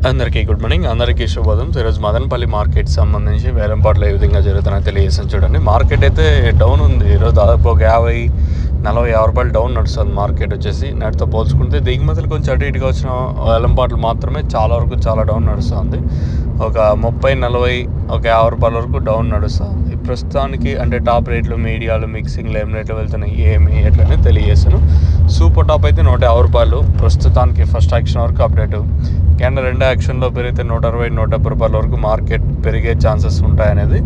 అందరికీ good morning, అందరికీ శుభోదయం. ఈరోజు మదనపల్లి మార్కెట్ సంబంధించి వేలంపాట్లు ఏ విధంగా జరుగుతున్నాయో తెలియజేసాను. చూడండి, మార్కెట్ అయితే డౌన్ ఉంది. ఈరోజు దాదాపు ఒక 50-50 రూపాయలు డౌన్ నడుస్తుంది మార్కెట్ వచ్చేసి. నాటితో పోల్చుకుంటే దిగుమతులు కొంచెం అటు ఇటుగా వచ్చిన వేలంపాట్లు మాత్రమే చాలా డౌన్ నడుస్తుంది. ఒక 30-40 ఒక 50 రూపాయల వరకు డౌన్ నడుస్తుంది ప్రస్తుతానికి. అంటే టాప్ రేట్లు, మీడియాలు, మిక్సింగ్లు ఏం రేట్లు వెళ్తున్నాయి ఏమి ఎట్లనే తెలియజేస్తాను. సూపర్ టాప్ అయితే 150 రూపాయలు ప్రస్తుతానికి ఫస్ట్ యాక్షన్ వరకు అప్డేటు. కానీ రెండో యాక్షన్లో పెరిగితే 160-170 రూపాయల వరకు మార్కెట్ పెరిగే ఛాన్సెస్ ఉంటాయనేది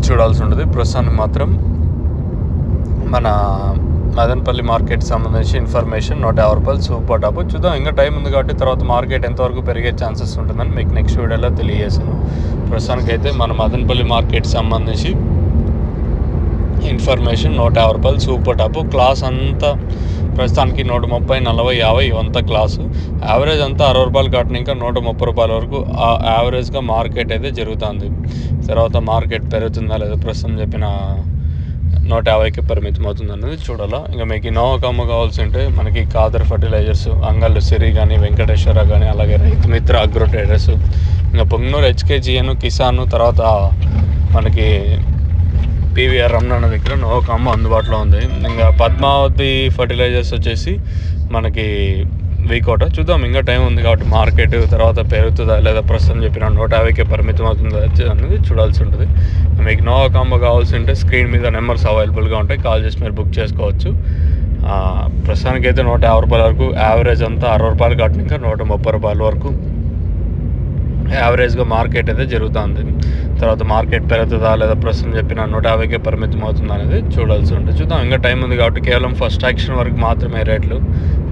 చూడాల్సి ఉంటుంది. ప్రస్తుతానికి మాత్రం మన మదనపల్లి మార్కెట్ సంబంధించి ఇన్ఫర్మేషన్ 150 రూపాయలు సూపర్ టాప్. చూద్దాం, ఇంకా టైం ఉంది కాబట్టి తర్వాత మార్కెట్ ఎంతవరకు పెరిగే ఛాన్సెస్ ఉంటుందని మీకు నెక్స్ట్ వీడియోలో తెలియజేసాను. ప్రస్తుతానికి అయితే మన మదనపల్లి మార్కెట్ సంబంధించి ఇన్ఫర్మేషన్ 150 రూపాయలు సూపర్ టాప్. క్లాస్ అంతా ప్రస్తుతానికి 130-40-50 ఇవంతా క్లాసు. యావరేజ్ అంతా 60 రూపాయలు కట్టిన ఇంకా 130 రూపాయల వరకు యావరేజ్గా మార్కెట్ అయితే జరుగుతుంది. తర్వాత మార్కెట్ పెరుగుతుందా లేదా ప్రస్తుతం చెప్పిన 150కి పరిమితం అవుతుంది అనేది చూడాలా. ఇంకా మీకు ఇన్నోవా కమ్మ కావాల్సి ఉంటే మనకి కాదర్ ఫర్టిలైజర్స్, అంగళ్ళు సిరి కానీ, వెంకటేశ్వర కానీ, అలాగే రైతు మిత్ర అగ్రో ట్రేడర్స్, ఇంకా పొంగనూరు హెచ్కేజీఎన్, కిసాన్, తర్వాత మనకి పీవీఆర్ రమణ దగ్గర నోవా కమ్మ అందుబాటులో ఉంది. ఇంకా పద్మావతి ఫర్టిలైజర్స్ వచ్చేసి మనకి వీకోట. చూద్దాం, ఇంకా టైం ఉంది కాబట్టి మార్కెట్ తర్వాత పెరుగుతుందా లేదా ప్రస్తుతం చెప్పిన 150కి పరిమితం అవుతుందా అనేది చూడాల్సి ఉంటుంది. మీకు నోవా కాంబో కావాల్సి ఉంటే స్క్రీన్ మీద నెంబర్స్ అవైలబుల్గా ఉంటాయి, కాల్ చేసి మీరు బుక్ చేసుకోవచ్చు. ప్రస్తుతానికి అయితే 150 రూపాయల వరకు యావరేజ్ అంతా 60 రూపాయలు కట్టిన ఇంకా 130 రూపాయల వరకు యావరేజ్గా మార్కెట్ అయితే జరుగుతుంది. తర్వాత మార్కెట్ పెరుగుతుందా లేదా ప్రస్తుతం చెప్పిన 150కే పరిమితం అవుతుందా అనేది చూడాల్సి ఉంటుంది. చూద్దాం, ఇంకా టైం ఉంది కాబట్టి కేవలం ఫస్ట్ యాక్షన్ వరకు మాత్రమే రేట్లు.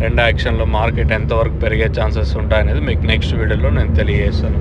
రెండో యాక్షన్లో మార్కెట్ ఎంతవరకు పెరిగే ఛాన్సెస్ ఉంటాయనేది మీకు నెక్స్ట్ వీడియోలో నేను తెలియజేస్తాను.